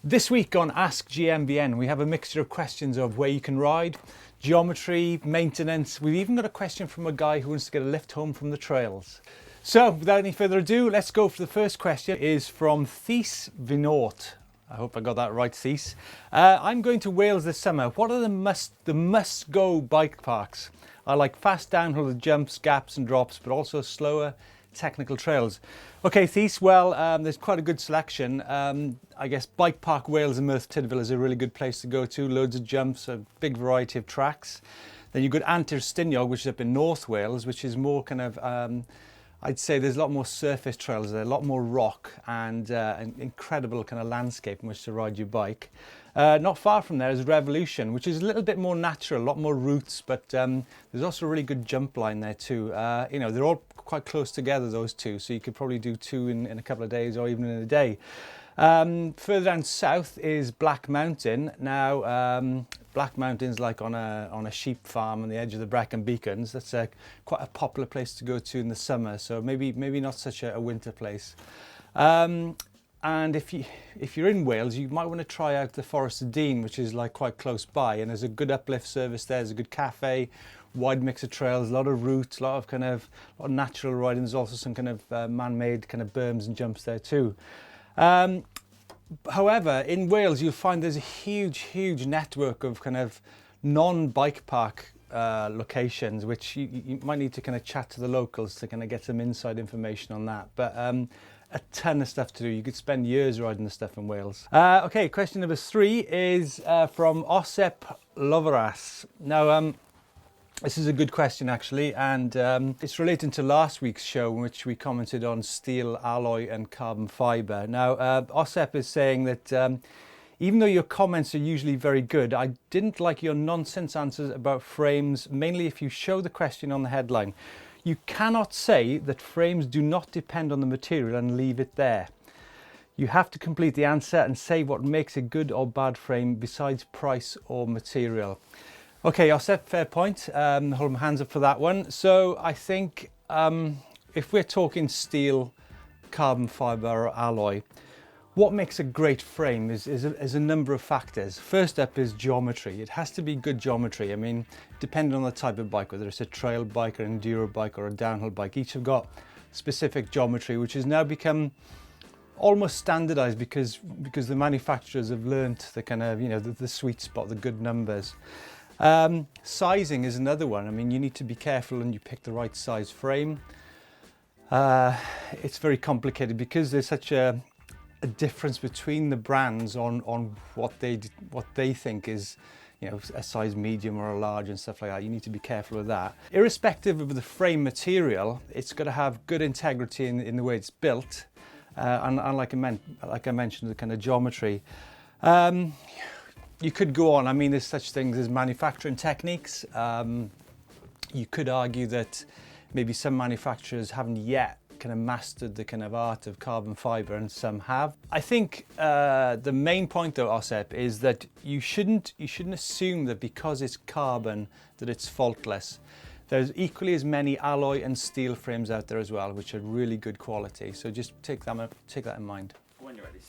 This week on Ask GMBN, we have a mixture of questions of where you can ride, geometry, maintenance. We've even got a question from a guy who wants to get a lift home from the trails. So without any further ado, let's go for the first question. It is from Thies Vinort. I hope I got that right, Thies. I'm going to Wales this summer. What are the must-go bike parks? I like fast downhill with jumps, gaps and drops, but also slower technical trails. Okay, Thies, well, there's quite a good selection. I guess Bike Park Wales and Merthyr Tydfil is a really good place to go to. Loads of jumps, a big variety of tracks. Then you've got Antur Stiniog, which is up in North Wales, which is more kind of, I'd say there's a lot more surface trails there, a lot more rock and an incredible kind of landscape in which to ride your bike. Not far from there is Revolution, which is a little bit more natural, a lot more routes, but there's also a really good jump line there too. You know, they're all quite close together, those two, so you could probably do two in a couple of days or even in a day. Further down south is Black Mountain. Now, Black Mountain's like on a sheep farm on the edge of the Brecon Beacons. That's quite a popular place to go to in the summer, so maybe not such a winter place. And if you're in Wales, you might want to try out the Forest of Dean, which is like quite close by, and there's a good uplift service there. There's a good cafe, wide mix of trails, a lot of routes, a lot of natural riding. There's also some kind of man-made kind of berms and jumps there too. However, in Wales, you'll find there's a huge network of kind of non-bike park locations, which you might need to kind of chat to the locals to kind of get some inside information on that. But a ton of stuff to do. You could spend years riding the stuff in Wales. Okay, question number 3 is from Osep Loveras. Now, this is a good question actually, and it's relating to last week's show in which we commented on steel, alloy and carbon fibre. Now, Osep is saying that even though your comments are usually very good, I didn't like your nonsense answers about frames, mainly if you show the question on the headline. You cannot say that frames do not depend on the material and leave it there. You have to complete the answer and say what makes a good or bad frame besides price or material. Okay, Osep, fair point. Hold my hands up for that one. So I think if we're talking steel, carbon fibre or alloy, what makes a great frame is a number of factors. First up is geometry. It has to be good geometry. I mean, depending on the type of bike, whether it's a trail bike or an enduro bike or a downhill bike, each have got specific geometry, which has now become almost standardized because the manufacturers have learnt the kind of, you know, the sweet spot, the good numbers. Sizing is another one. I mean, you need to be careful and you pick the right size frame. It's very complicated because there's such a difference between the brands on what they think is, you know, a size medium or a large and stuff like that. You need to be careful with that. Irrespective of the frame material, it's got to have good integrity in the way it's built, and like I mentioned, the kind of geometry. You could go on. I mean, there's such things as manufacturing techniques. You could argue that maybe some manufacturers haven't yet kind of mastered the kind of art of carbon fibre and some have. I think the main point though, Osep, is that you shouldn't assume that because it's carbon that it's faultless. There's equally as many alloy and steel frames out there as well, which are really good quality. So just take that in mind. When you're ready.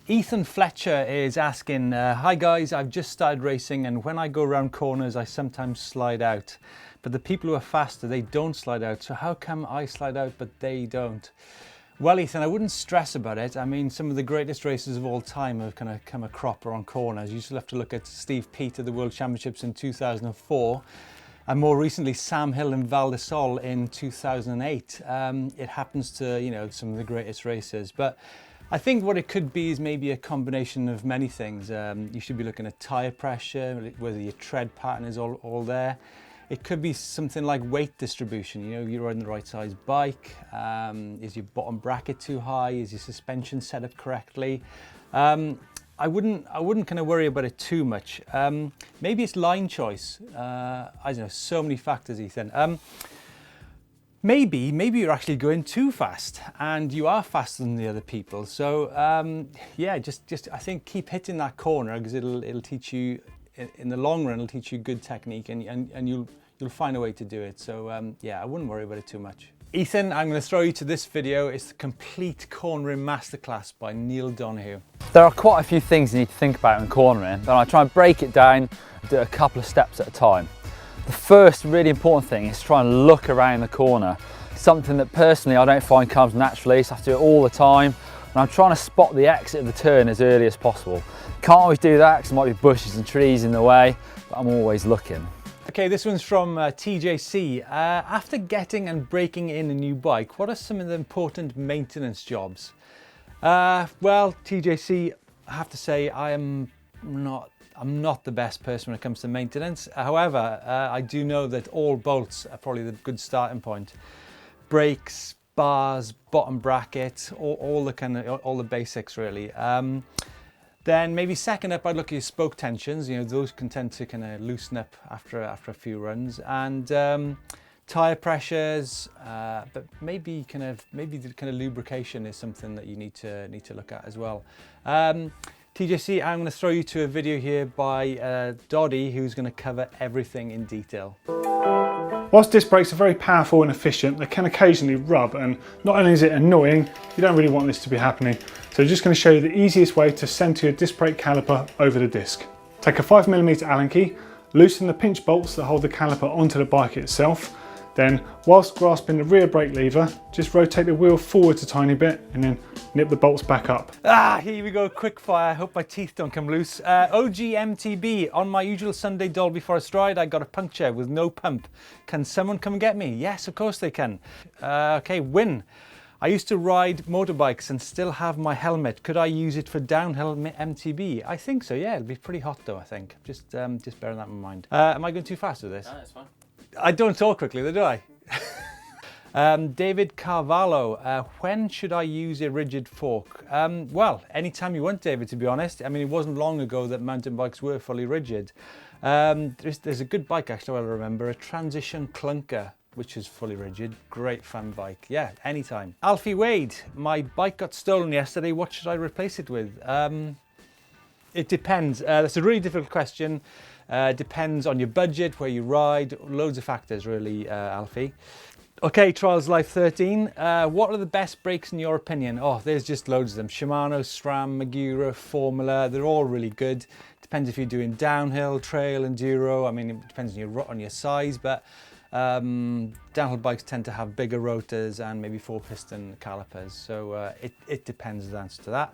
Ethan Fletcher is asking, hi guys, I've just started racing and when I go around corners I sometimes slide out. But the people who are faster, they don't slide out. So how come I slide out but they don't? Well, Ethan, I wouldn't stress about it. I mean, some of the greatest racers of all time have kind of come a cropper on corners. You still have to look at Steve Peat at the World Championships in 2004. And more recently, Sam Hill and Val di Sole in 2008. It happens to, you know, some of the greatest racers. But I think what it could be is maybe a combination of many things. You should be looking at tyre pressure, whether your tread pattern is all there. It could be something like weight distribution. You know, you're riding the right size bike. Is your bottom bracket too high? Is your suspension set up correctly? I wouldn't kind of worry about it too much. Maybe it's line choice. I don't know, so many factors, Ethan. Maybe you're actually going too fast and you are faster than the other people. So yeah, just I think keep hitting that corner because it'll teach you, in the long run, it'll teach you good technique and you'll find a way to do it. So yeah, I wouldn't worry about it too much. Ethan, I'm going to throw you to this video. It's the complete cornering masterclass by Neil Donahue. There are quite a few things you need to think about in cornering, and I try and break it down and do a couple of steps at a time. The first really important thing is try and look around the corner. Something that personally I don't find comes naturally, so I have to do it all the time. And I'm trying to spot the exit of the turn as early as possible. Can't always do that because there might be bushes and trees in the way, but I'm always looking. Okay, this one's from TJC. After getting and breaking in a new bike, what are some of the important maintenance jobs? Well, TJC, I have to say I'm not the best person when it comes to maintenance. However, I do know that all bolts are probably the good starting point. Brakes, bars, bottom bracket, all the basics really. Then maybe second up, I'd look at your spoke tensions. You know, those can tend to kind of loosen up after a few runs, and tire pressures. But maybe the kind of lubrication is something that you need to look at as well. TJC, I'm going to throw you to a video here by Doddy, who's going to cover everything in detail. Whilst disc brakes are very powerful and efficient, they can occasionally rub, and not only is it annoying, you don't really want this to be happening. So I'm just going to show you the easiest way to center your disc brake caliper over the disc. Take a 5mm Allen key, loosen the pinch bolts that hold the caliper onto the bike itself. Then, whilst grasping the rear brake lever, just rotate the wheel forwards a tiny bit and then nip the bolts back up. Here we go, quick fire. I hope my teeth don't come loose. OG MTB, on my usual Sunday Dolby Forest ride, I got a puncture with no pump. Can someone come get me? Yes, of course they can. Okay, Win. I used to ride motorbikes and still have my helmet. Could I use it for downhill MTB? I think so, yeah. It'll be pretty hot though, I think. Just bearing that in mind. Am I going too fast with this? No, it's fine. I don't talk quickly, though, do I? David Carvalho, when should I use a rigid fork? Well, anytime you want, David, to be honest. I mean, it wasn't long ago that mountain bikes were fully rigid. There's a good bike, actually, I remember, a Transition Clunker, which is fully rigid. Great fun bike. Yeah, anytime. Alfie Wade, my bike got stolen yesterday. What should I replace it with? It depends. That's a really difficult question. Depends on your budget, where you ride, loads of factors really, Alfie. Okay, Trials Life 13. What are the best brakes in your opinion? Oh, there's just loads of them. Shimano, SRAM, Magura, Formula, they're all really good. Depends if you're doing downhill, trail, enduro. I mean, it depends on your size, but downhill bikes tend to have bigger rotors and maybe 4-piston calipers. So it depends, the answer to that.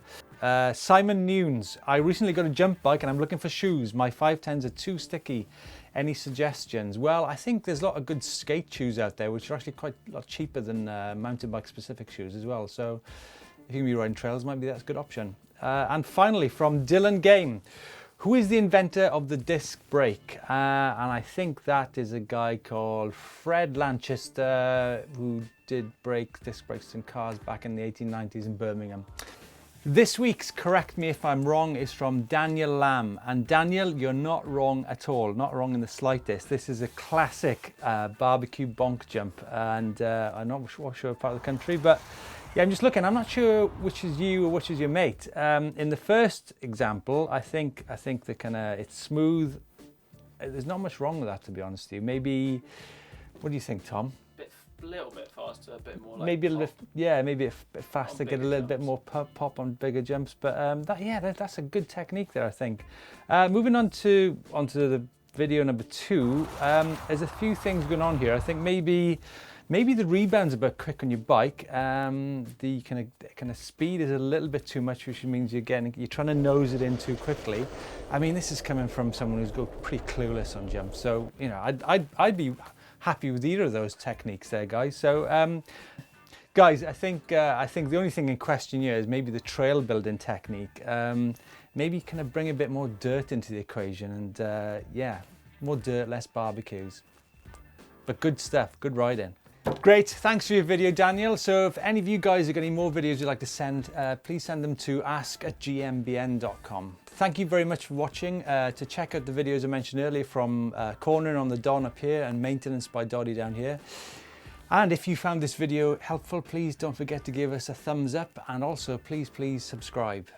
Simon Nunes, I recently got a jump bike and I'm looking for shoes. My 510s are too sticky. Any suggestions? Well, I think there's a lot of good skate shoes out there, which are actually quite a lot cheaper than mountain bike specific shoes as well. So if you're going to be riding trails, maybe that's a good option. And finally, from Dylan Game, who is the inventor of the disc brake? And I think that is a guy called Fred Lanchester, who did disc brakes in cars back in the 1890s in Birmingham. This week's Correct Me If I'm Wrong is from Daniel Lamb. And Daniel, you're not wrong at all, not wrong in the slightest. This is a classic barbecue bonk jump, and I'm not sure part of the country, but yeah, I'm just looking. I'm not sure which is you or which is your mate. In the first example, I think it's smooth. There's not much wrong with that, to be honest with you. Maybe, what do you think, Tom? A little bit faster, a bit more like maybe a little bit, yeah, maybe a bit faster, get a little bit more pop on bigger jumps. But that's a good technique there, I think. Moving onto the video number 2, there's a few things going on here. I think maybe the rebound's a bit quick on your bike. The kind of speed is a little bit too much, which means you're trying to nose it in too quickly. I mean, this is coming from someone who's pretty clueless on jumps. So you know, I'd be happy with either of those techniques there, guys. So guys, I think the only thing in question here is maybe the trail building technique. Maybe kind of bring a bit more dirt into the equation, and yeah, more dirt, less barbecues. But good stuff, good riding. Great, thanks for your video, Daniel. So if any of you guys have got any more videos you'd like to send, please send them to ask@gmbn.com. Thank you very much for watching. To check out the videos I mentioned earlier, from cornering on the Don up here and maintenance by Doddy down here. And if you found this video helpful, please don't forget to give us a thumbs up, and also please subscribe.